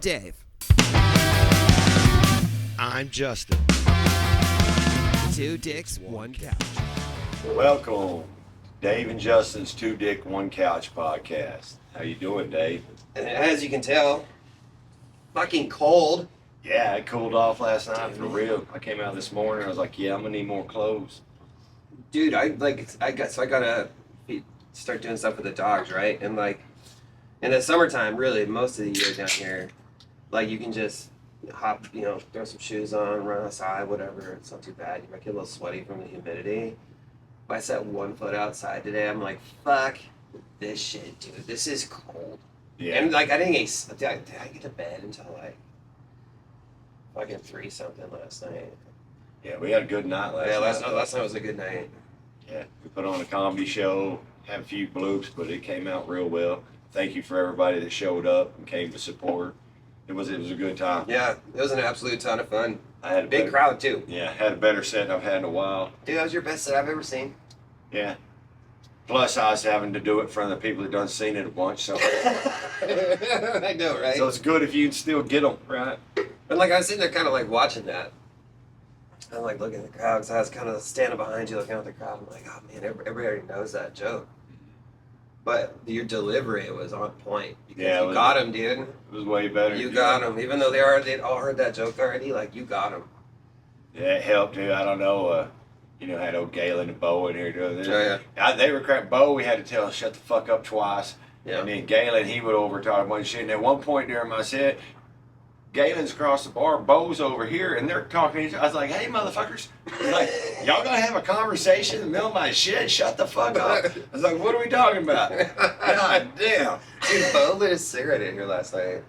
Dave. I'm Justin. Two dicks, one couch. Welcome, Dave and Justin's Two Dick, One Couch podcast. How you doing, Dave? And as you can tell, fucking cold. Yeah, it cooled off last night for real. I came out this morning. I was like, yeah, I'm gonna need more clothes. Dude, I gotta start doing stuff with the dogs, right? And like, in the summertime, really, most of the year down here, like you can just hop, throw some shoes on, run outside, whatever. It's not too bad. You might get a little sweaty from the humidity. But I set 1 foot outside today. I'm like, fuck this shit, dude. This is cold. Yeah. And like, I didn't did I get to bed until like fucking 3 something last night. Yeah, we had a good night last night. Last night was a good night. Yeah, we put on a comedy show, had a few bloops, but it came out real well. Thank you for everybody that showed up and came to support. It was a good time. Yeah, it was an absolute ton of fun. I had a Big crowd too. Yeah, had a better set than I've had in a while. Dude, that was your best set I've ever seen. Yeah. Plus, I was having to do it in front of the people that done seen it a bunch, so. I know, right? So it's good if you can still get them, right? But like, I was sitting there kind of like watching that. I'm like looking at the crowd, because I was kind of standing behind you looking at the crowd. I'm like, oh man, everybody already knows that joke. But your delivery was on point. Because Yeah, you got him, dude. It was way better. You got him. Even though they'd all heard that joke already, like, you got him. Yeah, it helped too. I don't know. Had old Galen and Bo in here doing this. Oh, yeah. They were crap. Bo, we had to tell him shut the fuck up twice. Yeah. And then Galen, he would overtalk a bunch of shit. And at one point during my set, Galen's across the bar, Bo's over here, and they're talking to each other. I was like, hey, motherfuckers. Like, y'all gonna have a conversation in the middle of my shit? Shut the fuck up. I was like, what are we talking about? God damn. Dude, Bo lit a cigarette in here last night.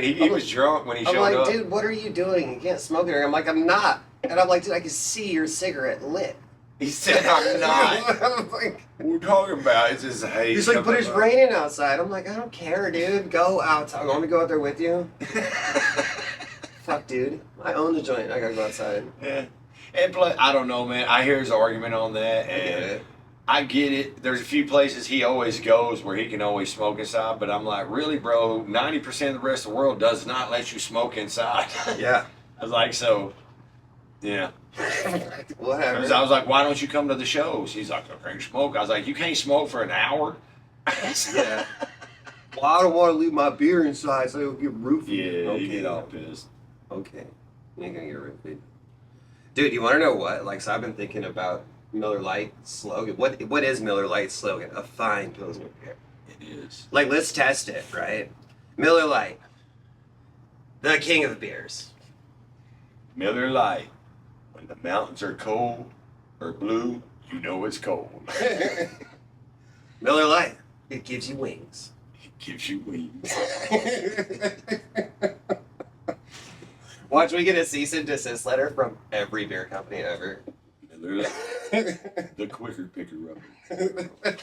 He was drunk when he showed I'm like, up. dude, what are you doing? You can't smoke it here. I'm like, I'm not. And I'm like, dude, I can see your cigarette lit. He said, I'm not. I'm like, What we're talking about is just haze. he's like, but it's raining outside. I'm like, I don't care, dude. Go outside. I want me to go out there with you. Fuck, dude. I own the joint. I gotta go outside. Yeah. And plus, I don't know, man. I hear his argument on that, I get and it. I get it. There's a few places he always goes where he can always smoke inside, but I'm like, really, bro? 90% of the rest of the world does not let you smoke inside. Yeah. I was like, so, yeah. Whatever. I was like, why don't you come to the shows? He's like, I can't smoke. I was like, you can't smoke for an hour? Yeah. Well, I don't want to leave my beer inside so it'll get roofy. Yeah, okay. you get all pissed. Okay. You ain't gonna get roofy. Dude, you want to know what? Like, so I've been thinking about Miller Lite's slogan. What is Miller Lite's slogan? A fine Pilsner beer. It is. Like, let's test it, right? Miller Lite, the king of beers. Miller Lite. When the mountains are cold or blue, you know it's cold. Miller Lite, it gives you wings. It gives you wings. Watch me get a cease and desist letter from every beer company ever. Miller Lite. The quicker picker rubber. Is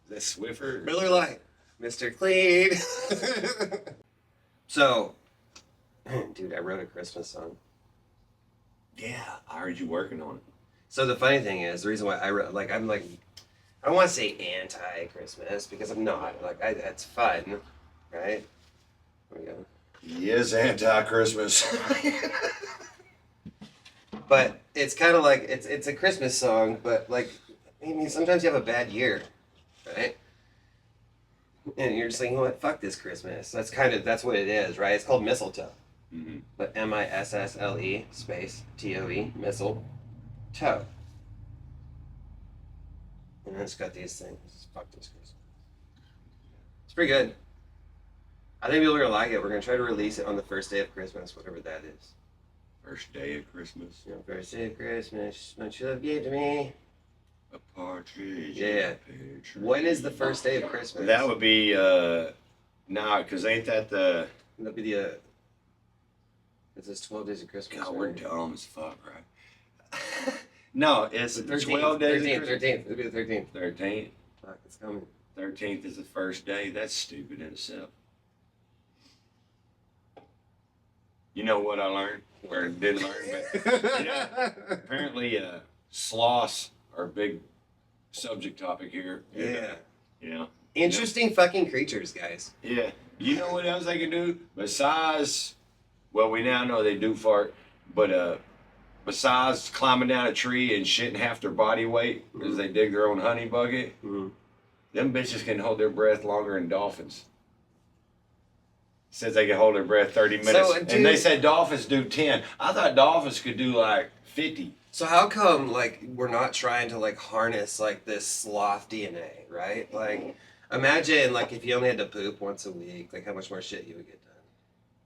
that Swiffer? Miller Lite, Mr. Clean. So, dude, I wrote a Christmas song. Yeah, I heard you working on it. So the funny thing is, the reason why I wrote, like, I'm like, I don't want to say anti-Christmas because I'm not. Like, it's fun, right? There we go. He is anti-Christmas. But it's kind of like it's a Christmas song, but like, I mean, sometimes you have a bad year, right? And you're just like, you know what? Fuck this Christmas. That's what it is, right? It's called mistletoe. Mm-hmm. But MISSLE space TOE mistletoe. And it's got these things. Fuck this Christmas. It's pretty good. I think people are gonna like it. We're gonna try to release it on the first day of Christmas, whatever that is. First day of Christmas. First day of Christmas, much love gave to me. A partridge. Yeah. In a tree. When is the first day of Christmas? That would be, because ain't that the... That'd be the, it's just 12 days of Christmas. God, we're right? dumb as fuck, right? No, it's 12 days of Christmas. 13th. It'll be the 13th. 13th. Fuck, it's coming. 13th is the first day. That's stupid in itself. You know what I learned? Or didn't learn, but apparently sloths are a big subject topic here. Yeah. Yeah. Interesting fucking creatures, guys. Yeah. You know what else they can do? Besides, well, we now know they do fart, but besides climbing down a tree and shitting half their body weight as they dig their own honey bucket, them bitches can hold their breath longer than dolphins. Says they can hold their breath 30 minutes. So, and they said dolphins do 10. I thought dolphins could do like 50. So how come like we're not trying to like harness like this sloth DNA, right? Like imagine like if you only had to poop once a week, like how much more shit you would get done.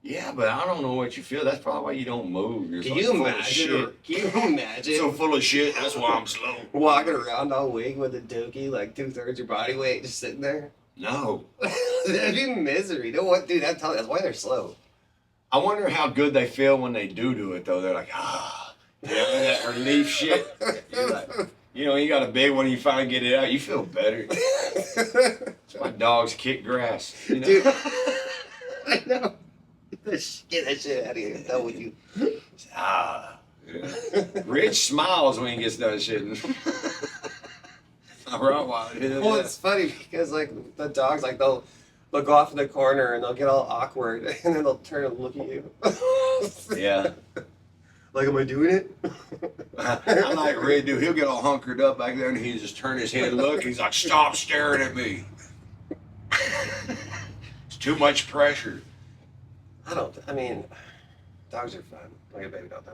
Yeah, but I don't know what you feel. That's probably why you don't move. You're Can like you full of imagine? shit. Can you imagine? So full of shit, that's why I'm slow. Walking around all week with a dookie, like 2/3 your body weight, just sitting there. No. That'd be misery. You know what, dude? That's why they're slow. I wonder how good they feel when they do it, though. They're like, ah. You know, that relief shit. You're like, you know, you got a big one, you finally get it out, you feel better. My dogs kick grass. You know? Dude, I know. Get that shit out of here. I'm done with you. Ah. Yeah. Rich smiles when he gets done shitting. Well, it's funny because like the dogs, like they'll go off in the corner and they'll get all awkward and then they'll turn and look at you. Yeah. Like, am I doing it? I like Red dude. He'll get all hunkered up back there and he just turn his head and look. He's like, stop staring at me. It's too much pressure. I mean, dogs are fun. Like a baby dog.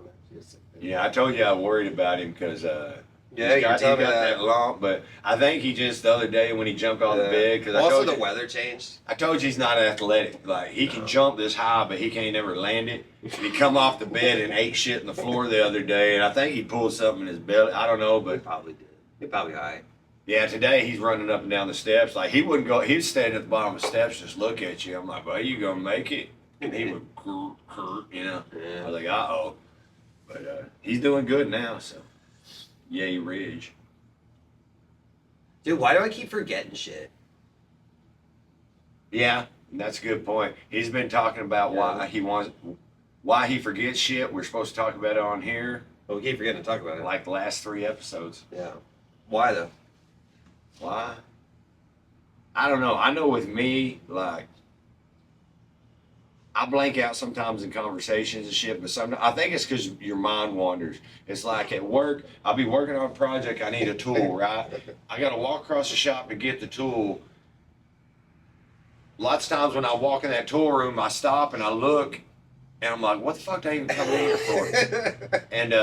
Yeah, I told you I worried about him because Yeah, he got that. that lump, but I think he just the other day when he jumped off the bed because also the weather changed. I told you he's not athletic. Like he can jump this high, but he can't ever land it. He come off the bed and ate shit in the floor the other day, and I think he pulled something in his belly. I don't know, He but probably did. He probably high. yeah, today he's running up and down the steps. Like he wouldn't go. He'd stand at the bottom of the steps, just look at you. I'm like, well, you gonna make it? And he would, you know. Yeah. I was like, uh-oh. But he's doing good now, so yay, Ridge. Dude, why do I keep forgetting shit? Yeah, that's a good point. He's been talking about why he forgets shit. We're supposed to talk about it on here. Well, we keep forgetting to talk about it. Like the last 3 episodes. Yeah. Why though? Why? I don't know. I know with me, like, I blank out sometimes in conversations and shit, but sometimes I think it's because your mind wanders. It's like at work, I'll be working on a project, I need a tool, right? I got to walk across the shop to get the tool. Lots of times when I walk in that tool room, I stop and I look, and I'm like, what the fuck did I even come in here for? And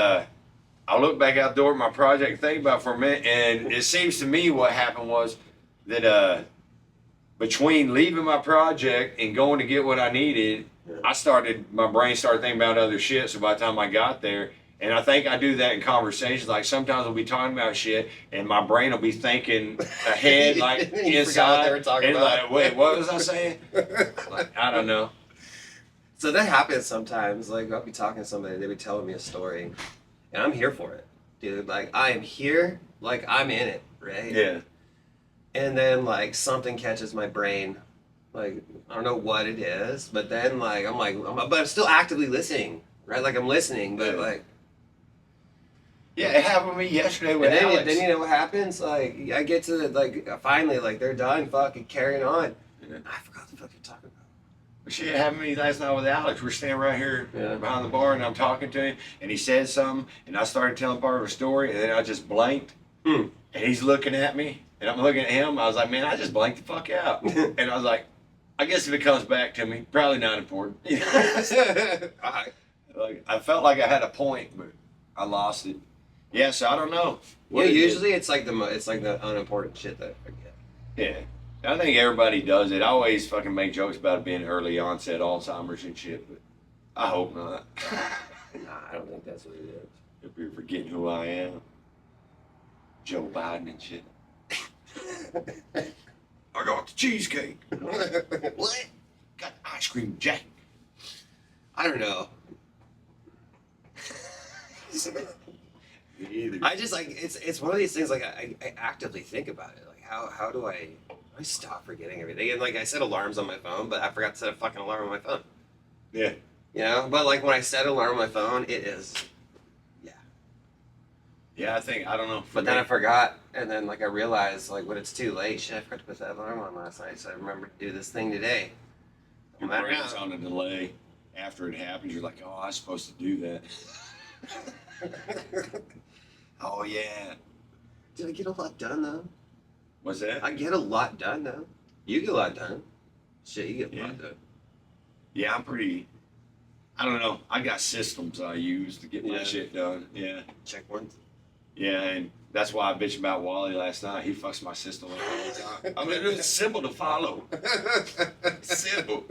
I look back out the door at my project and think about it for a minute, and it seems to me what happened was that between leaving my project and going to get what I needed, my brain started thinking about other shit. So by the time I got there, and I think I do that in conversations, like sometimes we'll be talking about shit and my brain will be thinking ahead, like inside. And like, wait, what was I saying? Like, I don't know. So that happens sometimes. Like I'll be talking to somebody, they'll be telling me a story, and I'm here for it, dude. Like I am here, like I'm in it, right? Yeah. And then like something catches my brain, like I don't know what it is, but then like but I'm still actively listening, right? Like I'm listening, but like. Yeah, it happened to me yesterday with and Alex. Then you know what happens? Like I get to finally like they're done fucking carrying on. Yeah. I forgot the fuck you're talking about. Shit happened to me last night with Alex. We're standing right here behind the bar, and I'm talking to him, and he said something, and I started telling part of a story, and then I just blanked, and he's looking at me, and I'm looking at him. I was like, man, I just blanked the fuck out, and I was like, I guess if it comes back to me, probably not important. Like I felt like I had a point, but I lost it. Yeah, so I don't know. Usually it's like the unimportant shit that I forget. Yeah. I think everybody does it. I always fucking make jokes about it being early onset Alzheimer's and shit, but I hope not. Nah, I don't think that's what it is. If you're forgetting who I am, Joe Biden and shit. I got the cheesecake. What? Got the ice cream jack. I don't know. Me either. I just like it's one of these things like I actively think about it. Like how do I stop forgetting everything? And like I set alarms on my phone, but I forgot to set a fucking alarm on my phone. Yeah. You know? But like when I set an alarm on my phone, it is Yeah, I don't know. But then I forgot, and then like I realized like when it's too late, shit, I forgot to put that alarm on last night, so I remembered to do this thing today. Your brain's on a delay. After it happens, you're like, oh, I was supposed to do that. Oh, yeah. Did I get a lot done, though? What's that? I get a lot done, though. You get a lot done. Shit, you get a Yeah. lot done. Yeah, I'm pretty. I don't know. I got systems I use to get my Yeah. shit done. Yeah. Check once. Yeah, and that's why I bitched about Wally last night. He fucks my system up all the time. I mean, it's simple to follow. Simple.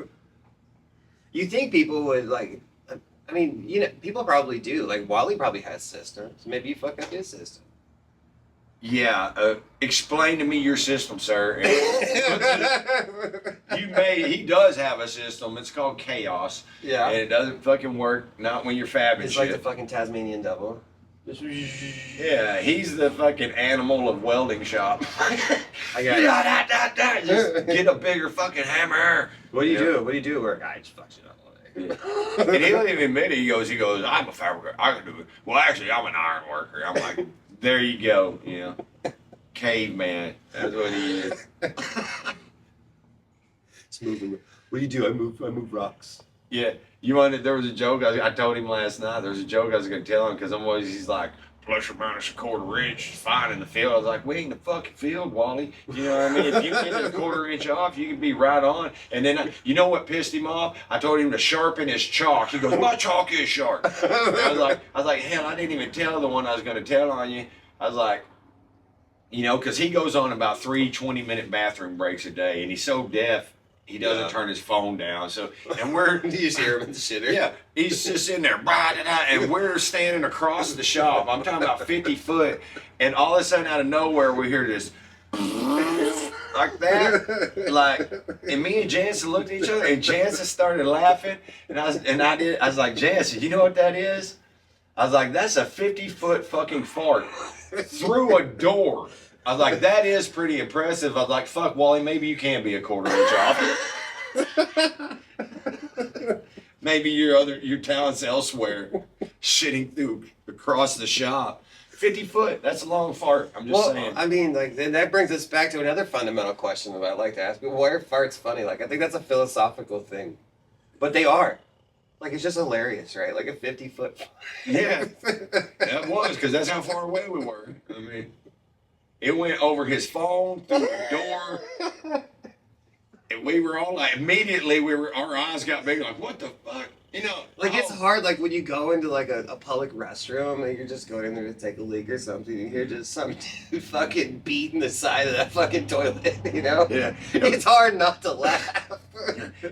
You think people would, like, I mean, you know, people probably do. Like, Wally probably has systems. Maybe you fuck up his system. Yeah, explain to me your system, sir. He does have a system. It's called chaos. Yeah. And it doesn't fucking work, not when you're fabbing It's shit. like the fucking Tasmanian devil. Yeah, he's the fucking animal of welding shop. I got it. Just get a bigger fucking hammer. What do you do? What do you do at work? I just fuck shit up all day. And he don't even admit it. He goes, I'm a fabricator. I can do it. Well, actually, I'm an iron worker. I'm like, there you go. You know, caveman. That's what he is. It's moving. What do you do? I move rocks. Yeah. There was a joke I told him last night. There was a joke I was going to tell him because he's like, plus or minus a quarter inch is fine in the field. I was like, we ain't in the fucking field, Wally. You know what I mean? If you get a quarter inch off, you can be right on. And then, you know what pissed him off? I told him to sharpen his chalk. He goes, my chalk is sharp. And I was like, hell, I didn't even tell the one I was going to tell on you. I was like, you know, because he goes on about 3 20-minute bathroom breaks a day, and he's so deaf. He doesn't turn his phone down. So, and You just hear him in the shitter. yeah, he's just in there, and we're standing across the shop. I'm talking about 50 foot, and all of a sudden, out of nowhere, we hear this like that, like, and me and Jansen looked at each other, and Jansen started laughing, and I was like, Jansen, you know what that is? I was like, that's a 50-foot fucking fart through a door. I was like, that is pretty impressive. I was like, fuck, Wally, maybe you can be a quarter inch off. Maybe your talent's elsewhere, shitting through across the shop. 50 foot, that's a long fart. I'm just saying. I mean, like, then that brings us back to another fundamental question that I'd like to ask. But why are farts funny? Like, I think that's a philosophical thing. But they are. Like, it's just hilarious, right? Like a 50-foot. Yeah, that was, because that's how far away we were. I mean, it went over his phone, through the door. And we were all like, immediately, our eyes got big, like, what the fuck? You know, Like, it's hard, like, when you go into, like, a public restroom and you're just going in there to take a leak or something, you hear just some dude fucking beating the side of that fucking toilet, you know? Yeah. It's hard not to laugh.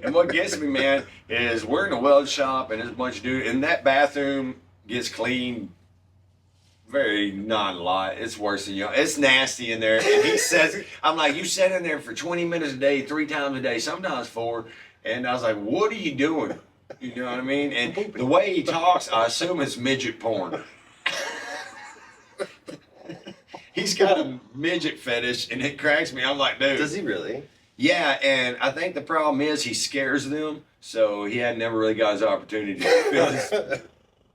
And what gets me, man, is we're in a weld shop and there's a bunch of dudes, and that bathroom gets cleaned very not a lot. It's worse than it's nasty in there. And he says, I'm like, you sit in there for 20 minutes a day, 3 times a day, sometimes 4. And I was like, what are you doing? You know what I mean? And the way he talks, I assume it's midget porn. He's got a midget fetish, and it cracks me. I'm like, dude. Does he really? Yeah, and I think the problem is he scares them, so he had never really got his opportunity to fulfill his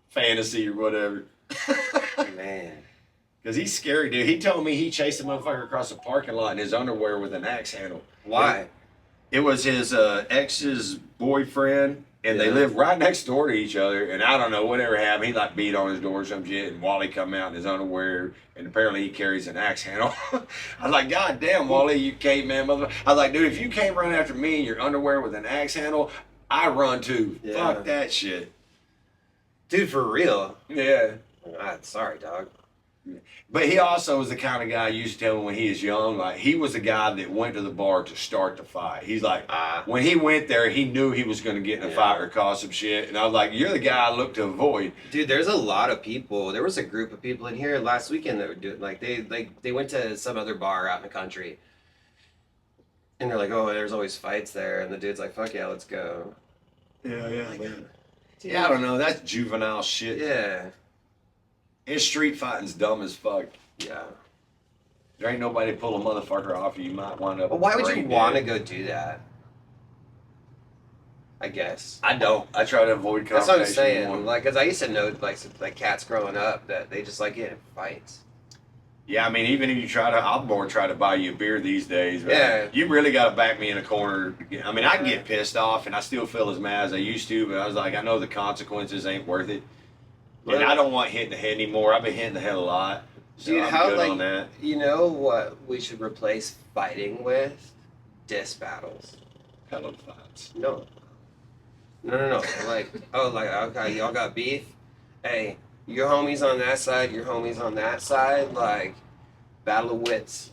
fantasy or whatever. Man. Because he's scary, dude. He told me he chased a motherfucker across the parking lot in his underwear with an axe handle. Why? It was his ex's boyfriend, and they lived right next door to each other, and I don't know, whatever happened. He like beat on his door or some shit, and Wally come out in his underwear, and apparently he carries an axe handle. I was like, God damn, Wally, you caveman motherfucker. I was like, dude, if you came running after me in your underwear with an axe handle, I run too. Yeah. Fuck that shit. Dude, for real? Yeah. Sorry, dog. But he also was the kind of guy I used to tell him when he was young, like he was the guy that went to the bar to start the fight. He's like, when he went there, he knew he was going to get in a fight or cause some shit. And I was like, you're the guy I look to avoid. Dude, there's a lot of people. There was a group of people in here last weekend that were doing, like, they went to some other bar out in the country. And they're like, oh, there's always fights there. And the dude's like, fuck yeah, let's go. Yeah, yeah, I don't know. That's juvenile shit. Yeah. His street fighting's dumb as fuck. Yeah. There ain't nobody pull a motherfucker off you. You might wind up. But why would you brain want to dead. go do that? I guess. I don't. I try to avoid That's confrontation. what I'm saying. more. Like, cause I used to know like cats growing up that they just like get in fights. Yeah, I mean, even if you I'll more try to buy you a beer these days. Right? Yeah. You really got to back me in a corner. I mean, I can get pissed off, and I still feel as mad as I used to, but I was like, I know the consequences ain't worth it. And I don't want hitting the head anymore. I've been hitting the head a lot. So Dude, I'm how, good like, on that. you know what we should replace fighting with? Disc battles. Pillow fights. No. No. Like, okay, y'all got beef? Hey, your homies on that side, your homies on that side, like, battle of wits.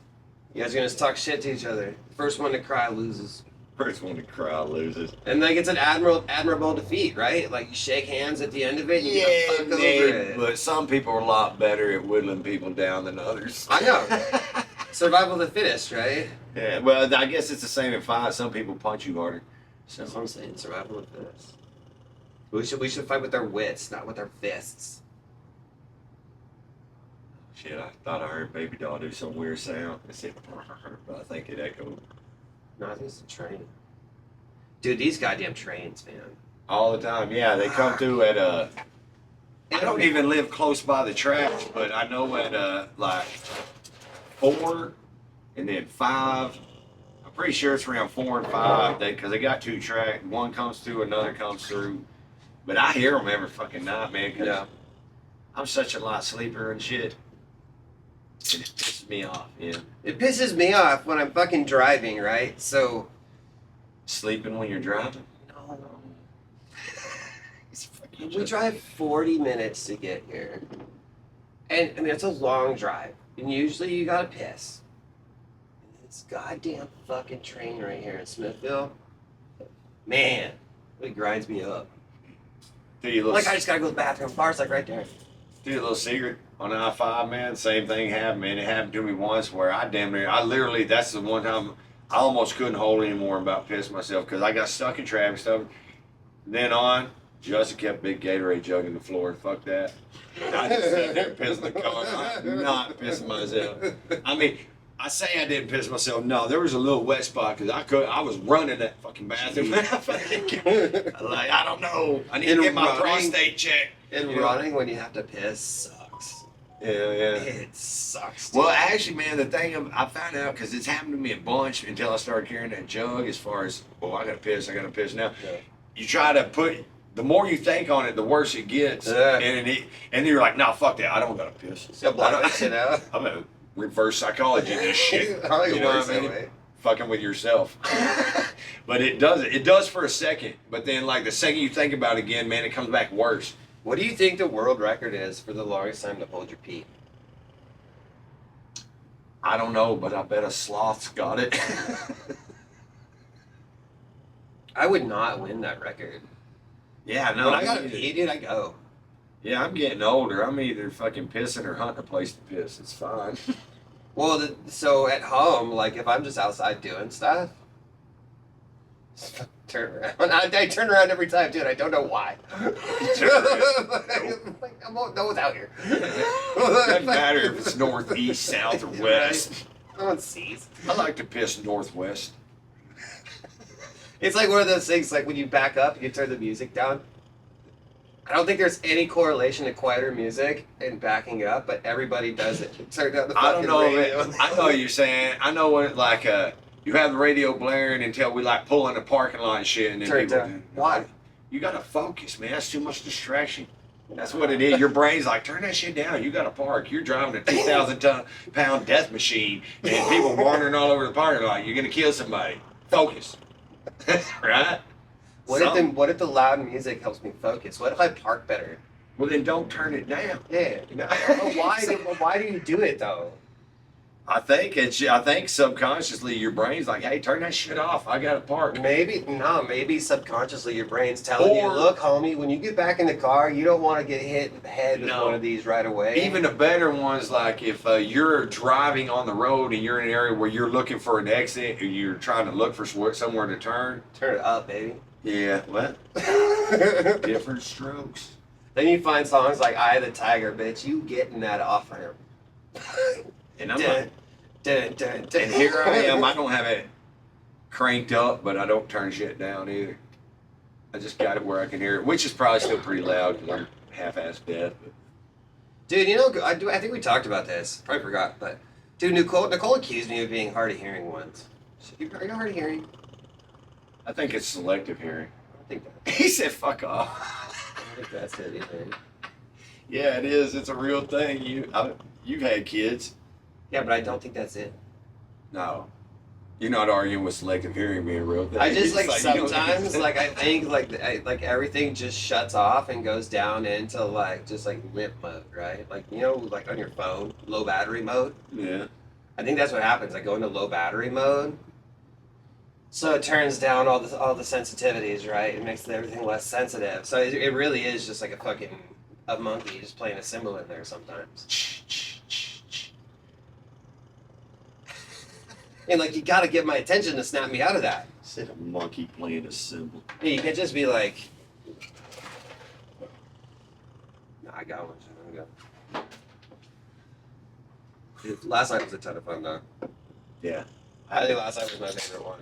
You guys are gonna talk shit to each other. First one to cry loses. First one to cry loses. And like it's an admirable defeat, right? Like you shake hands at the end of it and you get fucked over it. But some people are a lot better at whittling people down than others. I know. Survival of the fittest, right? Yeah, well, I guess it's the same in fight. Some people punch you harder. So That's what I'm saying. Survival of the fittest. We should fight with our wits, not with our fists. shit, I thought I heard Baby Doll do some weird sound. It said, but I think it echoed. No, I think it's a train. Dude, these goddamn trains, man. All the time, yeah. They come through at I don't even live close by the tracks, but I know at like 4 and then 5. I'm pretty sure it's around 4 and 5 because they got 2 tracks. One comes through, another comes through. But I hear them every fucking night, man. Cause Yeah. I'm such a light sleeper and shit. And it pisses me off, yeah. It pisses me off when I'm fucking driving, right? So. Sleeping when you're driving? No. It's fucking We just- drive 40 minutes to get here. And, I mean, it's a long drive. And usually you gotta piss. And this goddamn fucking train right here in Smithville, man, it grinds me up. Do you Like, I just gotta go to the bathroom. Bar's like right there. Do a little secret on I-5, man. Same thing happened, man. It happened to me once where I literally, that's the one time I almost couldn't hold anymore and about pissed myself because I got stuck in traffic stuff. Then on, Justin kept a big Gatorade jug in the floor. Fuck that. I just sat there pissing the car. I'm not pissing myself. I mean, I say I didn't piss myself. No, there was a little wet spot because I was running that fucking bathroom. Like, I don't know. I need to get my prostate checked. And running when you have to piss sucks. Yeah. It sucks. Dude. Well, actually, man, the thing I found out because it's happened to me a bunch until I started carrying that jug. As far as, well, I gotta piss now. Yeah. You try to put. The more you think on it, the worse it gets. Yeah. And you're like, nah, fuck that. I don't gotta piss. So block that shit out. I'm a reverse psychology in this shit. I like You know what I mean? way. Fucking with yourself. But it does for a second. But then, like, the second you think about it again, man, it comes back worse. What do you think the world record is for the longest time to hold your pee? I don't know, but I bet a sloth's got it. I would not win that record. Yeah, no. When I gotta pee, dude, I go. Yeah, I'm getting older. I'm either fucking pissing or hunting a place to piss. It's fine. Well, so at home, like if I'm just outside doing stuff, turn around. I turn around every time, dude. I don't know why. Like, no one's out here. Doesn't matter if it's northeast, south, or west. No one sees. I like to piss northwest. It's like one of those things, like when you back up, you turn the music down. I don't think there's any correlation to quieter music and backing up, but everybody does it. Turn down the I fucking don't know. radio. I know what you're saying. I know what like you have the radio blaring until we like pull in the parking lot and shit, and then Turn it people. down. Why? You gotta focus, man. That's too much distraction. That's what it is. Your brain's like, turn that shit down. You gotta park. You're driving a 2,000-pound death machine, and people wandering all over the parking lot. You're gonna kill somebody. Focus. Right? What if the loud music helps me focus? What if I park better? Well, then don't turn it down. Yeah. Why do you do it though? I think subconsciously your brain's like, hey, turn that shit off. I gotta park. Maybe subconsciously your brain's telling you, Or- look, homie, when you get back in the car, you don't want to get hit in the head with No. one of these right away. Even the better ones, like if you're driving on the road and you're in an area where you're looking for an exit or you're trying to look for somewhere to turn. turn it up, baby. Yeah, what? Different strokes. Then you find songs like "Eye of the Tiger," bitch. You getting that off ramp. And I'm Dun, like, dun, dun, dun. and here I am. I don't have it cranked up, but I don't turn shit down either. I just got it where I can hear it, which is probably still pretty loud because I'm half-assed deaf. But Dude, you know, I think we talked about this. Probably forgot, but dude, Nicole accused me of being hard of hearing once. Are you hard of hearing? I think it's selective hearing. I don't think that. He said, "Fuck off." I don't think that's it either. Yeah, it is. It's a real thing. You've had kids. Yeah, but I don't think that's it. No, you're not arguing with selective hearing being a real thing. I just It's like you don't- sometimes like I think like everything just shuts off and goes down into like just like limp mode, right? Like you know, like on your phone, low battery mode. Yeah. I think that's what happens. I go into low battery mode, so it turns down all the sensitivities, right? It makes everything less sensitive. So it really is just like a monkey just playing a cymbal in there sometimes. And like you gotta get my attention to snap me out of that. Said a monkey playing a cymbal. Yeah, you can't just be like, nah, I got one. There we go. Dude, last night was a ton of fun though. Yeah. I think last night was my favorite one.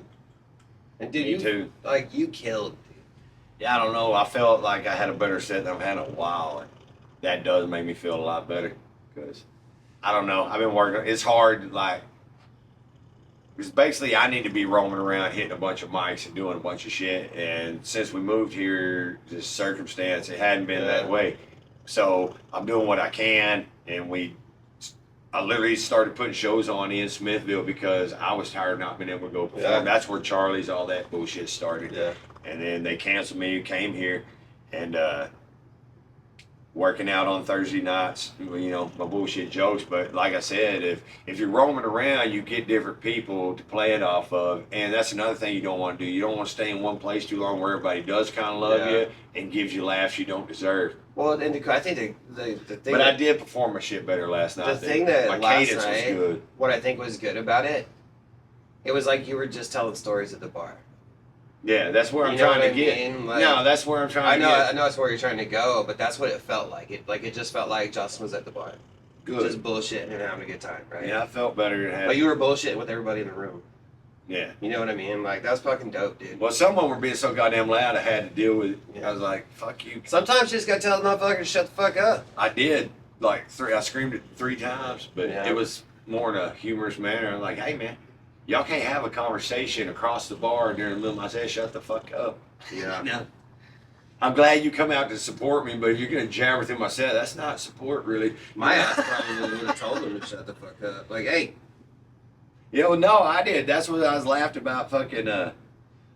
And dude, Me too. you killed, dude. Yeah, I don't know. I felt like I had a better set than I've had in a while. And that does make me feel a lot better. Because, I don't know. I've been working. It's hard, like, because basically I need to be roaming around hitting a bunch of mics and doing a bunch of shit. And since we moved here, this circumstance, it hadn't been that way. So I'm doing what I can. And I literally started putting shows on in Smithville because I was tired of not being able to go perform. Yeah. That's where Charlie's, all that bullshit started. Yeah. And then they canceled me, came here, and working out on Thursday nights, you know, my bullshit jokes. But like I said, if you're roaming around, you get different people to play it off of. And that's another thing you don't want to do. You don't want to stay in one place too long where everybody does kind of love you and gives you laughs you don't deserve. Well, and I think the thing. But I did perform my shit better last night. The thing that my last cadence night, was good. what I think was good about it, it was like you were just telling stories at the bar. Yeah, that's where I'm You know trying what to I get. mean? Like- No, that's where I'm trying I to know, get. I know that's where you're trying to go, but that's what it felt like. It just felt like Justin was at the bar, Good. just bullshitting and having a good time, right? Yeah, I felt better than But having. you were bullshitting with everybody in the room. Yeah. You know what I mean? Like that's fucking dope, dude. Well, some of them were being so goddamn loud, I had to deal with it. Yeah. I was like, "Fuck you." Sometimes you just gotta tell the motherfucker to shut the fuck up. I did like I screamed it 3 times, but Yeah. it was more in a humorous manner. I'm like, "Hey, man, y'all can't have a conversation across the bar during the middle of my set. Shut the fuck up." Yeah. No. I'm glad you come out to support me, but if you're gonna jabber through my set, that's not support, really. My ass probably would have told him to shut the fuck up. Like, hey, Yeah, well, no, I did. That's what I was laughed about. Fucking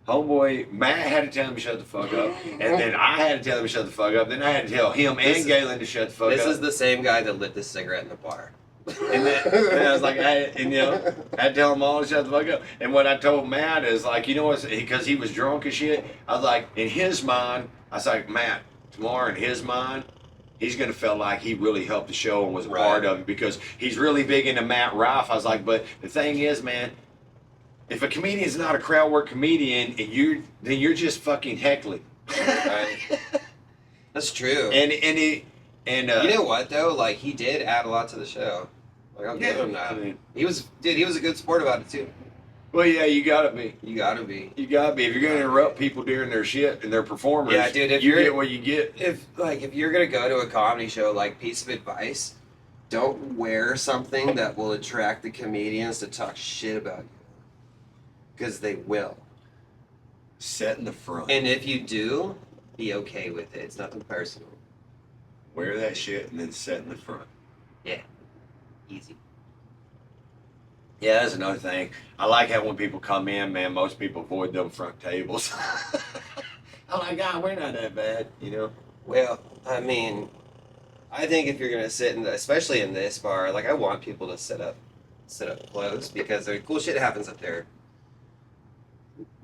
homeboy Matt had to tell him to shut the fuck up, and then I had to tell him to shut the fuck up. Then I had to tell him This and is- Galen to shut the fuck this up. is the same guy that lit this cigarette in the bar. And then I was like, and you know, I had to tell them all to shut the fuck up. And what I told Matt is like, you know what, because he was drunk as shit, I was like, in his mind, I was like, Matt, tomorrow in his mind, he's going to feel like he really helped the show and was a part of it because he's really big into Matt Rife. I was like, but the thing is, man, if a comedian's not a crowd work comedian, then you're just fucking heckling. Right? That's true. And you know what though? Like he did add a lot to the show. Like I'll give him that. I mean, He was a good sport about it too. well, yeah, you gotta be. You gotta be. You gotta be. If you're gonna interrupt people during their shit and their performers, Yeah, dude, if you you're- get what you get. If you're gonna go to a comedy show, like piece of advice, don't wear something that will attract the comedians to talk shit about you. Because they will. Set in the front. And if you do, be okay with it. It's nothing personal. Wear that shit and then set in the front. Easy. Yeah, that's another thing. I like how when people come in, man, most people avoid them front tables. I'm like, God, we're not that bad, you know? Well, I mean, I think if you're gonna sit especially in this bar, like I want people to sit up close because the cool shit happens up there.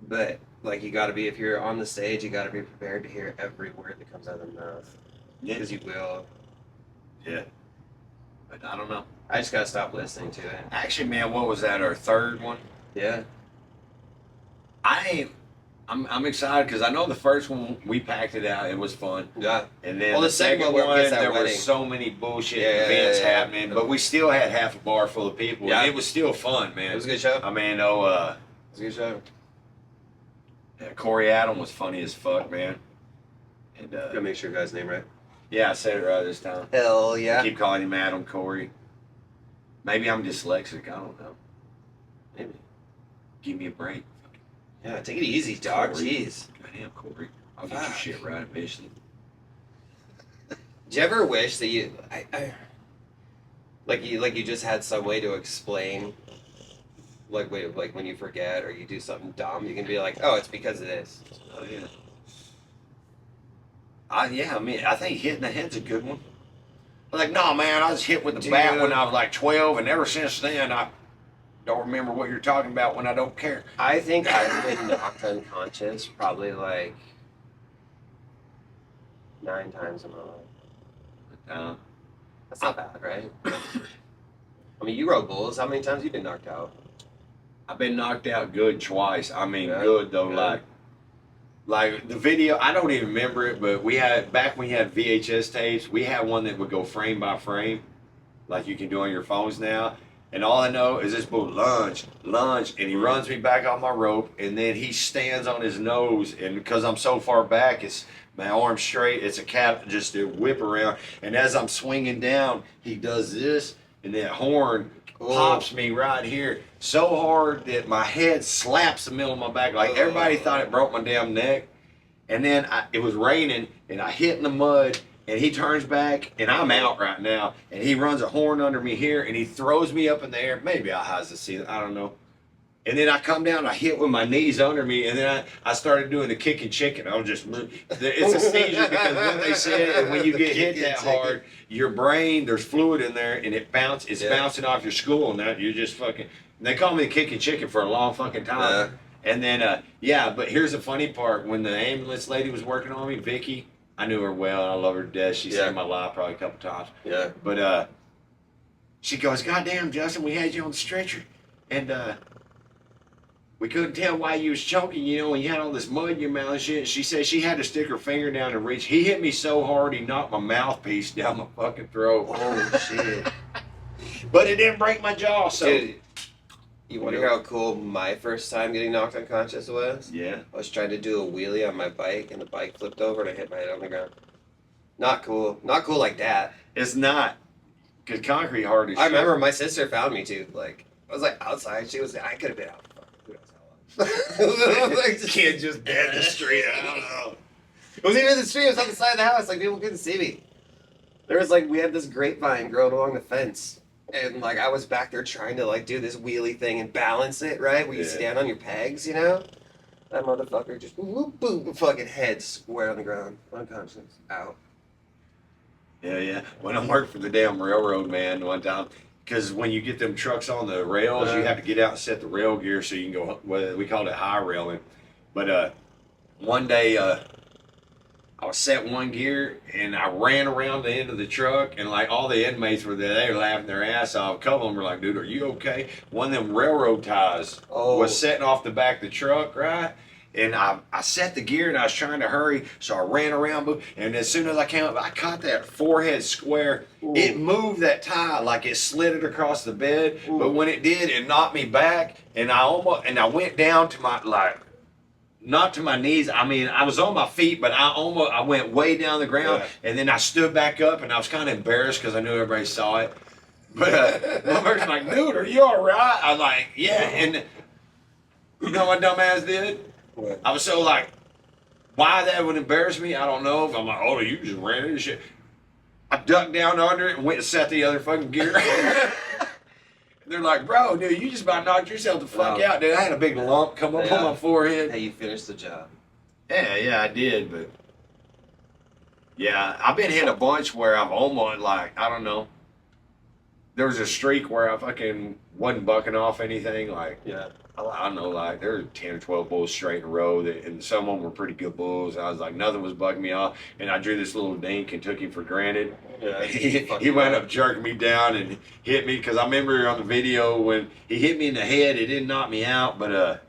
But like you gotta be, if you're on the stage, you gotta be prepared to hear every word that comes out of their mouth. Yeah. Because you will. Yeah. But I don't know. I just gotta stop listening to it. Actually, man, what was that, our third one? Yeah. I'm excited because I know the first one, we packed it out. It was fun. Yeah. And then Well, the the second second one one, gets that there were wedding. so many bullshit Yeah, events yeah, yeah. happening, but we still had half a bar full of people. Yeah. And it was still fun, man. It was a good show. I mean, It was a good show. Corey Adam was funny as fuck, man. And Gotta make sure you guys' name right. Yeah, I said it right this time. Hell I yeah. keep calling him Adam Corey. Maybe I'm dyslexic. I don't know. Maybe. Give me a break. Yeah, take it easy, dog. Corey. Jeez. Goddamn, Corey. I'll get your Fuck. shit right eventually. Do you ever wish that you, like you just had some way to explain, like when you forget or you do something dumb, you can be like, oh, it's because of this. Oh, yeah. I mean, I think hitting the head's a good one. Like, no, man, I was hit with the bat when I was like 12, and ever since then, I don't remember what you're talking about when I don't care. I think I've been knocked unconscious probably like 9 times in my life. That's not bad, right? I mean, you rode bulls. How many times have you been knocked out? I've been knocked out good twice. I mean, Yeah, good though. good. Like the video, I don't even remember it, but we had back when you had VHS tapes, we had one that would go frame by frame, like you can do on your phones now. And all I know is this bull lunge, and he runs me back on my rope, and then he stands on his nose, and because I'm so far back, it's my arm straight. It's a cat just to whip around, and as I'm swinging down, he does this, and that horn pops me right here so hard that my head slaps the middle of my back. Like everybody thought it broke my damn neck. And then it was raining, and I hit in the mud, and he turns back, and I'm out right now. And he runs a horn under me here, and he throws me up in the air. Maybe I has the ceiling, I don't know. And then I come down, I hit with my knees under me, and then I started doing the kicking chicken. I was just, it's a seizure because when they said when you get hit that hard, your brain, there's fluid in there, and it's bouncing off your skull, and that you're just fucking. And they call me the kicking chicken for a long fucking time. And then, but here's the funny part. When the ambulance lady was working on me, Vicky, I knew her well, and I love her to death. She saved my life probably a couple times. Yeah. But she goes, "Goddamn, Justin, we had you on the stretcher, and we couldn't tell why you was choking, you know, when you had all this mud in your mouth and shit." She said she had to stick her finger down and reach. He hit me so hard, he knocked my mouthpiece down my fucking throat. Oh, shit. But it didn't break my jaw, so. Dude, you want to hear how cool my first time getting knocked unconscious was? Yeah. I was trying to do a wheelie on my bike, and the bike flipped over, and I hit my head on the ground. Not cool. Not cool like that. It's not. Because concrete hard as shit. I remember my sister found me, too. Like, I was, like, outside. She was, I could have been out. Who knows how long. Like, Kid just dead in the street. I don't know. It wasn't even in the street. It was on the side of the house. Like, people couldn't see me. There was, like, we had this grapevine growing along the fence. And, like, I was back there trying to, like, do this wheelie thing and balance it, right? Where you stand on your pegs, you know? That motherfucker just, whoop, boom, fucking head square on the ground. Unconscious. Out. Yeah. When I worked for the damn railroad, man, one time, because when you get them trucks on the rails, you have to get out and set the rail gear so you can go, well, we called it high railing. But one day, I was set one gear, and I ran around the end of the truck, and like all the inmates were there, they were laughing their ass off. A couple of them were like, "Dude, are you okay?" One of them railroad ties was setting off the back of the truck, right? And I set the gear, and I was trying to hurry, so I ran around, and as soon as I came up, I caught that forehead square. Ooh. It moved that tie like it slid it across the bed, but when it did, it knocked me back, and I went down to my, like, not to my knees. I mean, I was on my feet, but I went way down the ground, and then I stood back up, and I was kind of embarrassed because I knew everybody saw it. But my person's like, "Dude, are you all right?" I was like, "Yeah." And you know what dumbass did? What? I was so like, why that would embarrass me, I don't know. If I'm like, "Oh, you just ran into shit." I ducked down under it and went and set the other fucking gear. They're like, "Bro, dude, you just about knocked yourself the fuck out, dude." I had a big lump come up on my forehead. Hey, you finished the job. Yeah, I did, but yeah, I've been hit a bunch where I've almost, like, I don't know. There was a streak where I fucking wasn't bucking off anything, like, I don't know, like, there were 10 or 12 bulls straight in a row, and some of them were pretty good bulls. I was like, nothing was bucking me off, and I drew this little dink and took him for granted. Yeah, he wound up jerking me down and hit me, because I remember on the video when he hit me in the head, it didn't knock me out, but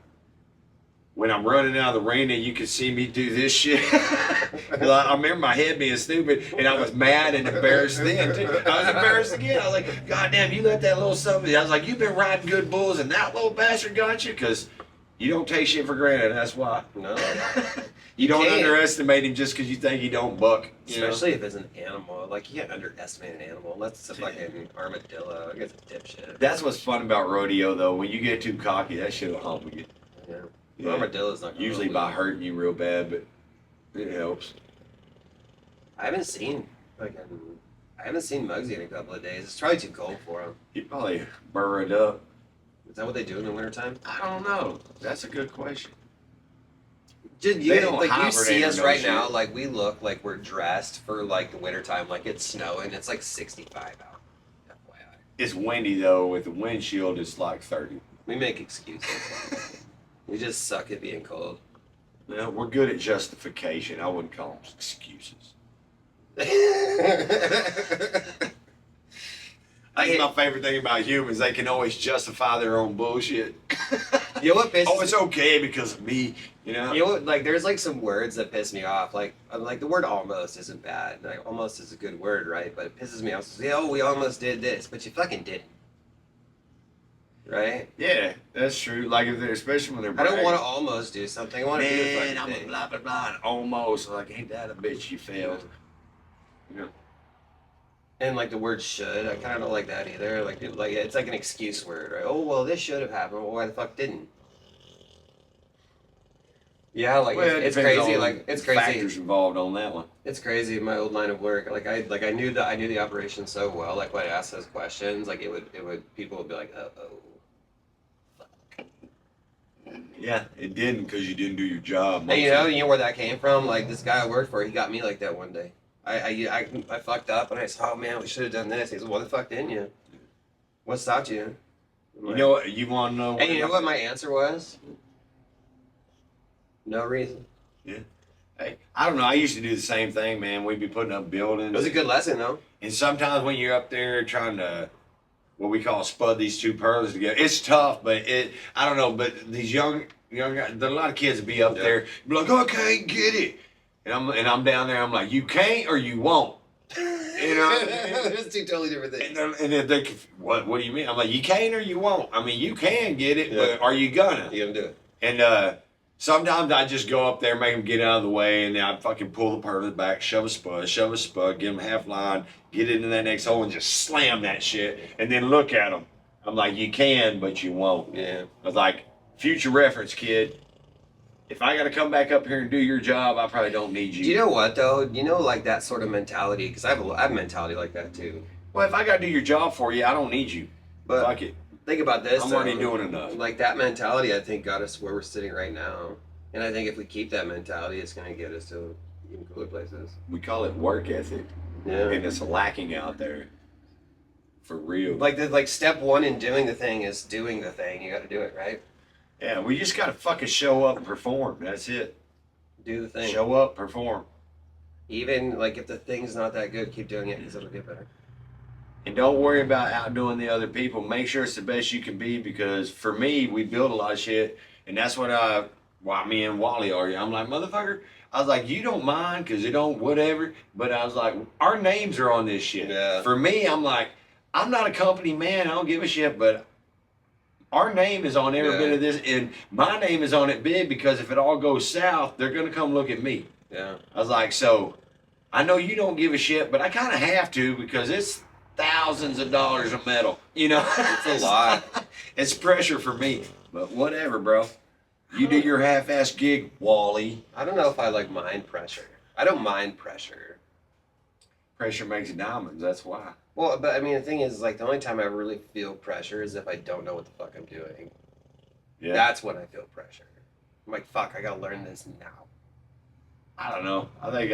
when I'm running out of the arena, you can see me do this shit. I remember my head being stupid, and I was mad and embarrassed then, too. I was embarrassed again. I was like, "God damn, you let that little something." I was like, "You've been riding good bulls, and that little bastard got you?" Because you don't take shit for granted, that's why. No. You don't can't. underestimate him just because you think he don't buck. Especially if it's an animal. Like, you can't underestimate an animal unless it's a fucking armadillo. I guess it's a dipshit. That's what's fun about rodeo, though. When you get too cocky, that shit will humble you. Yeah. Yeah. Armadillo's not gonna Usually humble by you. hurting you real bad, but it helps. I haven't seen Muggsy in a couple of days. It's probably too cold for him. He probably burrowed up. Is that what they do in the wintertime? I don't know. That's a good question. Dude, They don't you hibernate see or us no right shit. now, like we look like we're dressed for like the wintertime, like it's snowing. It's like 65 out. FYI. It's windy though. With the windshield, it's like 30. We make excuses. We just suck at being cold. Well, we're good at justification. I wouldn't call them excuses. I think my favorite thing about humans, they can always justify their own bullshit. You know what pisses Oh, it's okay because of me. You know? You know what, like there's like some words that piss me off. Like the word almost isn't bad. Like almost is a good word, right? But it pisses me off. Yeah, oh, we almost did this, but you fucking didn't. Right? Yeah, that's true. Like if they're, especially when they're. I don't bragging. want to almost do something. I want to do the Man, fucking I'm a thing. blah blah blah. And almost like ain't that a bitch? You failed. You know. And like the word should, I kind of don't like that either. Like it's like an excuse word, right? Oh well, this should have happened. Well, why the fuck didn't? Yeah, like Well, it it's depends crazy. on Like it's the crazy. factors involved on that one. It's crazy in my old line of work. Like I knew the operation so well. Like when I asked those questions, like it would people would be like, oh. Yeah, it didn't because you didn't do your job. Hey, you know where that came from? Like this guy I worked for, he got me like that one day. I fucked up and I said, oh man, we should have done this. He said, well, the fuck didn't you? What stopped you? You know what? You want to know? And you know what my answer was? No reason. Yeah. Hey, I don't know. I used to do the same thing, man. We'd be putting up buildings. It was a good lesson though. And sometimes when you're up there trying to, what we call spud these two pearls together, it's tough, but I don't know, but these young guys, there are a lot of kids that be up there, be like, I can't get it. And I'm down there, I'm like, you can't or you won't. You know? It's two totally different things. And if they, what do you mean? I'm like, you can't or you won't. I mean, you can get it, Yeah. but are you gonna? You gonna do it? And sometimes I just go up there, make them get out of the way, and then I fucking pull the pearls back, shove a spud, give them half line, get into that next hole, and just slam that shit, and then look at them. I'm like, you can, but you won't. Yeah. I was like, future reference, kid. If I got to come back up here and do your job, I probably don't need you. Do you know what though? You know, like that sort of mentality, because I have a mentality like that too. Well, if I got to do your job for you, I don't need you. But Fuck it. think about this. I'm though. already doing enough. Like that mentality, I think got us where we're sitting right now, and I think if we keep that mentality, it's gonna get us to even cooler places. We call it work ethic, Yeah. and it's lacking out there. For real. Like step one in doing the thing is doing the thing. You got to do it right. Yeah, we just got to fucking show up and perform. That's it. Do the thing. Show up, perform. Even like if the thing's not that good, keep doing it because it'll get better. And don't worry about outdoing the other people. Make sure it's the best you can be, because for me, we build a lot of shit, and that's what why me and Wally are. I'm like, motherfucker, I was like, you don't mind because it don't whatever, but I was like, our names are on this shit. Yeah. For me, I'm like, I'm not a company man, I don't give a shit, but our name is on every bit of this, and my name is on it big, because if it all goes south, they're gonna come look at me. Yeah. I was like, so I know you don't give a shit, but I kind of have to, because it's thousands of dollars of metal, you know. It's a lot. It's pressure for me, but whatever, bro. You do your half-ass gig, Wally. I don't know if I like mind pressure. I don't mind pressure. Pressure makes diamonds. That's why. Well, but I mean, the thing is, like, the only time I really feel pressure is if I don't know what the fuck I'm doing. Yeah. That's when I feel pressure. I'm like, fuck, I gotta learn this now. I don't know. I think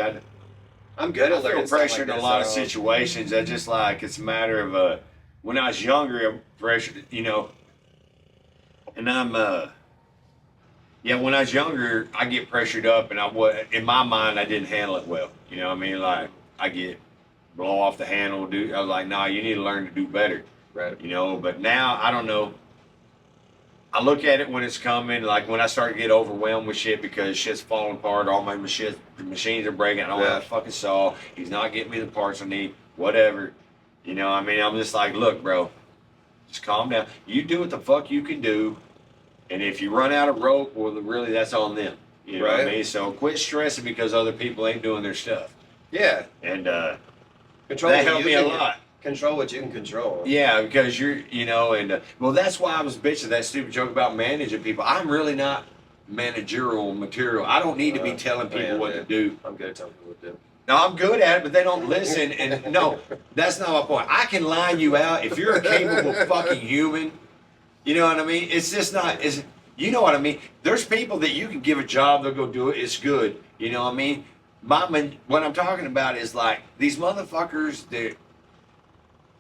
I'm good I at feel learning pressure stuff like in a this, lot of though. situations. I just like, it's a matter of when I was younger, I'm pressured, you know. And yeah, when I was younger, I get pressured up, and in my mind, I didn't handle it well. You know what I mean? Like, I get blow off the handle, I was like, nah, you need to learn to do better. Right. You know, but now, I don't know. I look at it when it's coming, like when I start to get overwhelmed with shit because shit's falling apart, all my machines are breaking, I don't have a fucking saw, he's not getting me the parts I need, whatever. You know, I mean, I'm just like, look, bro, just calm down. You do what the fuck you can do, and if you run out of rope, well, really, that's on them. You know what I Right. mean? So quit stressing because other people ain't doing their stuff. Yeah. And Control that what helped you me a can- lot. Control what you can control. Yeah, because well, that's why I was bitching that stupid joke about managing people. I'm really not managerial material. I don't need to be telling people what to do. I'm good at telling people what to do. No, I'm good at it, but they don't listen. And no, that's not my point. I can line you out if you're a capable fucking human. You know what I mean? It's just not. You know what I mean? There's people that you can give a job, they'll go do it. It's good. You know what I mean? What I'm talking about is like these motherfuckers that.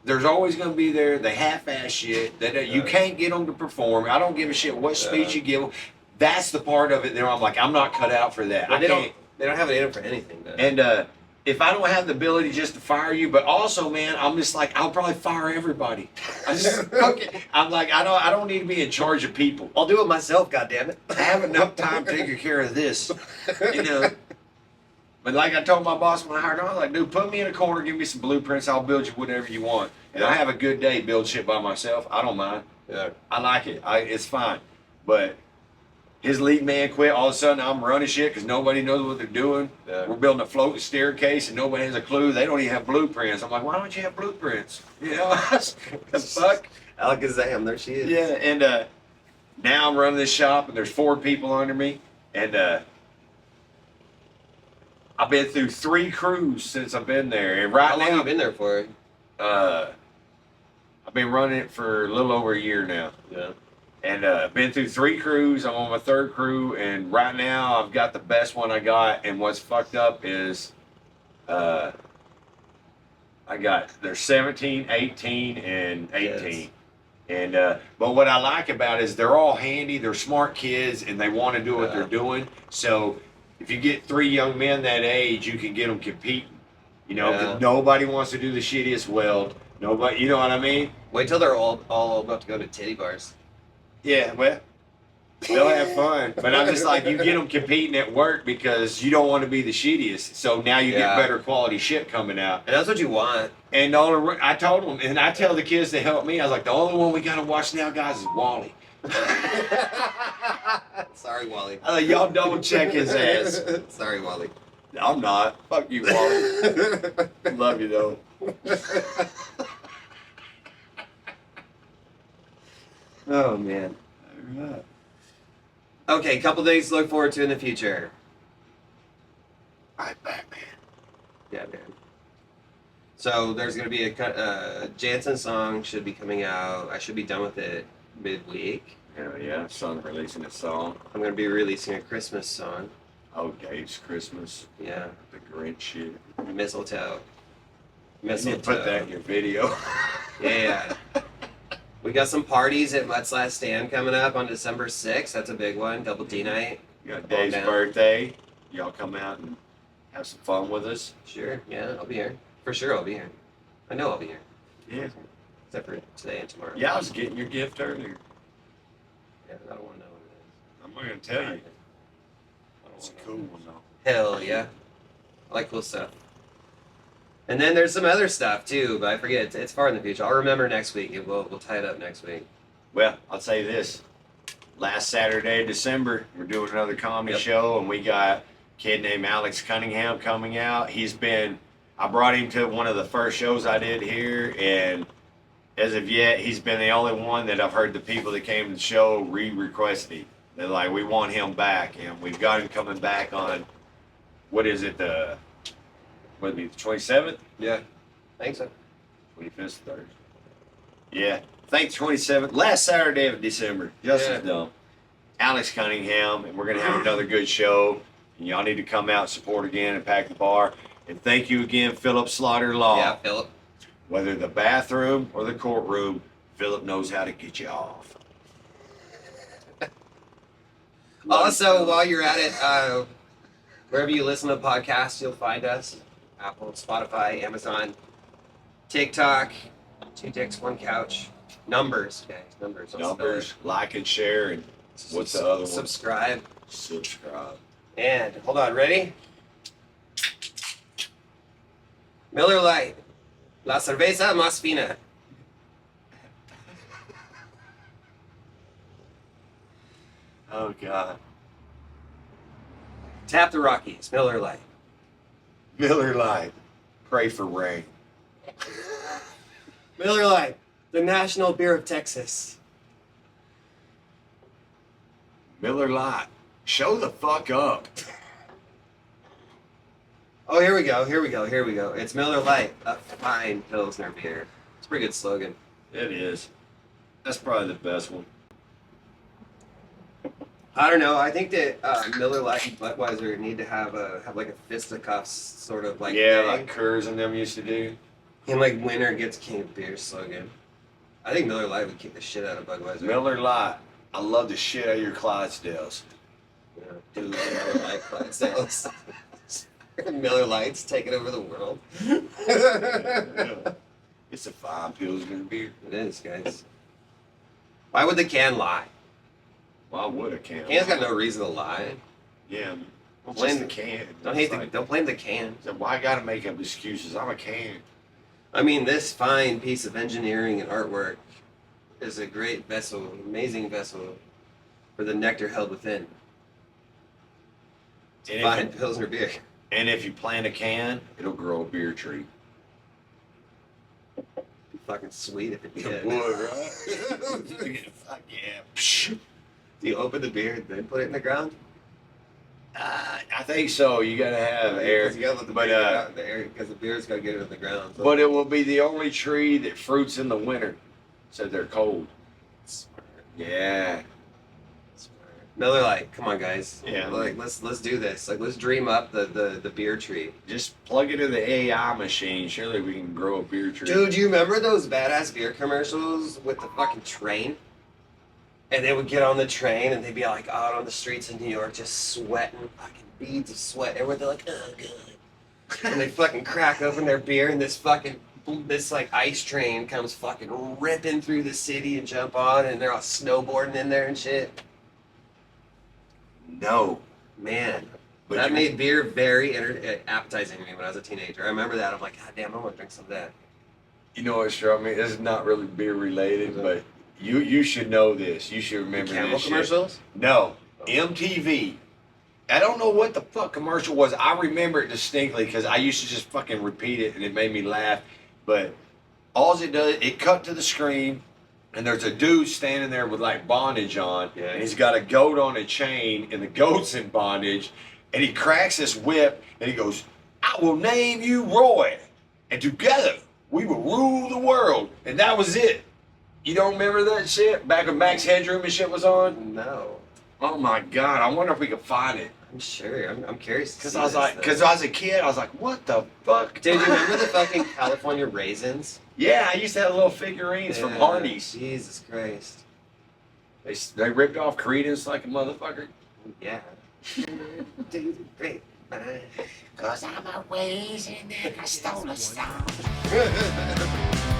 There's always going to be there the half-ass shit that you can't get them to perform. I don't give a shit what speech you give them. That's the part of it that I'm like, I'm not cut out for that. Well, they don't have it in them for anything. Though. And if I don't have the ability just to fire you, but also, man, I'm just like, I'll probably fire everybody. I'm like, I don't need to be in charge of people. I'll do it myself. goddammit. I have enough time taking care of this, you know. But like I told my boss when I hired him, I was like, dude, put me in a corner, give me some blueprints, I'll build you whatever you want. And I have a good day, build shit by myself. I don't mind. Yeah. I like it. It's fine. But his lead man quit. All of a sudden, I'm running shit because nobody knows what they're doing. Yeah. We're building a floating staircase and nobody has a clue. They don't even have blueprints. I'm like, why don't you have blueprints? You know, the fuck? Alakazam, there she is. Yeah, and now I'm running this shop and there's 4 people under me. And I've been through 3 crews since I've been there. And right How long now, have you been there for? I've been running it for a little over a year now. Yeah. And been through 3 crews. I'm on my 3rd crew, and right now I've got the best one I got. And what's fucked up is, there's 17, 18, and 18. Yes. And but what I like about it is they're all handy. They're smart kids, and they want to do what they're doing. So if you get 3 young men that age, you can get them competing. You know, 'cause nobody wants to do the shittiest weld. Nobody, you know what I mean? Wait till they're all about to go to titty bars. Yeah, well, they'll have fun. But I'm just like, you get them competing at work because you don't want to be the shittiest. So now you get better quality shit coming out. And that's what you want. And I told them, and I tell the kids to help me. I was like, the only one we got to watch now, guys, is Wally. Sorry, Wally. I was like, y'all double check his ass. Sorry, Wally. I'm not. Fuck you, Wally. Love you, though. Oh, man. All right. Okay, couple things to look forward to in the future. All right, Batman. Yeah, man. So there's going to be a Jansen song should be coming out. I should be done with it midweek. Hell yeah, son releasing a song. I'm going to be releasing a Christmas song. Oh, Dave's Christmas. Yeah. The Grinch shit. Mistletoe. You need to put that in your video. Yeah. We got some parties at Mutt's Last Stand coming up on December 6th. That's a big one. Double D night. You got Dave's birthday. Y'all come out and have some fun with us. Sure. Yeah, I'll be here. For sure, I'll be here. I know I'll be here. Yeah. Except for today and tomorrow. Yeah, I was getting your gift earlier. Yeah, I don't want to know what it I'm not going to tell you. is. It's a cool one, though. Hell yeah. I like cool stuff. And then there's some other stuff too, but I forget. It's far in the future. I'll remember next week. We'll tie it up next week. Well, I'll say this. Last Saturday, December, we're doing another comedy show, and we got a kid named Alex Cunningham coming out. I brought him to one of the first shows I did here, and as of yet, he's been the only one that I've heard the people that came to the show re-request him. They're like, we want him back, and we've got him coming back on, what is it, the 27th? Yeah. Thanks. 25th, Thursday. Yeah, I think 27th, last Saturday of December. Justin's dumb. Alex Cunningham, and we're going to have another good show. And y'all need to come out, support again, and pack the bar. And thank you again, Philip Slaughter Law. Yeah, Philip. Whether the bathroom or the courtroom, Philip knows how to get you off. Also, while you're at it, wherever you listen to podcasts, you'll find us. Apple, Spotify, Amazon, TikTok, 2 Dicks, 1 Couch. Numbers, guys. Numbers. Numbers, like and share, and what's the other one? Subscribe. Subscribe. And, hold on, ready? Miller Lite. La cerveza más fina. Oh, God. Tap the Rockies, Miller Lite. Miller Lite. Pray for rain. Miller Lite, the national beer of Texas. Miller Lite. Show the fuck up. Oh, here we go. It's Miller Lite, a fine Pilsner beer. It's a pretty good slogan. It is. That's probably the best one. I don't know. I think that Miller Lite and Budweiser need to have like a fisticuffs sort of like Yeah, thing. like Kurz and them used to do. And like winner gets king of beer slogan. I think Miller Lite would kick the shit out of Budweiser. Miller Lite. I love the shit out of your Clydesdales. Yeah, dude, Miller Lite Clydesdales. Miller Lite's taking over the world. It's a fine Pilsner beer. It is, guys. Why would the can lie? Why would a can? Can's got no reason to lie. Yeah. Don't Blame blame the can. Don't blame the can. So why I gotta make up excuses? I'm a can. I mean, this fine piece of engineering and artwork is a great vessel, amazing vessel for the nectar held within. And Fine if, Pilsner beer. and if you plant a can, it'll grow a beer tree. Be fucking sweet if it did. Boy, right? Fuck yeah. Psh. Do you open the beer and then put it in the ground? I think so. You gotta have air. Because you gotta let the But, beer get out in the air because the beer's gotta get it in the ground. So. But it will be the only tree that fruits in the winter, so they're cold. Smart. Yeah. Smart. Miller Lite, come on guys. Yeah. Like let's do this. Like let's dream up the beer tree. Just plug it in the AI machine. Surely we can grow a beer tree. Dude, do you remember those badass beer commercials with the fucking train? And they would get on the train and they'd be like out on the streets of New York just sweating, fucking beads of sweat everywhere. They're like, oh god. And they fucking crack open their beer and this like ice train comes fucking ripping through the city and jump on and they're all snowboarding in there and shit. No. Man, But that you- made beer very appetizing to me when I was a teenager. I remember that. I'm like, god damn, I want to drink some of that. You know what struck me? This is not really beer related, but you should know this. You should remember Camel this shit. commercials? No. MTV. I don't know what the fuck commercial was. I remember it distinctly because I used to just fucking repeat it and it made me laugh. But all it does, it cut to the screen and there's a dude standing there with like bondage on. Yeah. And he's got a goat on a chain and the goat's in bondage. And he cracks this whip and he goes, I will name you Roy. And together we will rule the world. And that was it. You don't remember that shit? Back when Max Headroom and shit was on? No. Oh my god, I wonder if we could find it. I'm sure. I'm curious. Because I was like, because I was a kid, I was like, what the fuck? Dude, you remember the fucking California raisins? Yeah, I used to have little figurines from Yeah, Hardee's. Jesus Christ. They ripped off Credence like a motherfucker. Yeah. Dude, great. Cause I'm a raisin and I stole a song. Bye.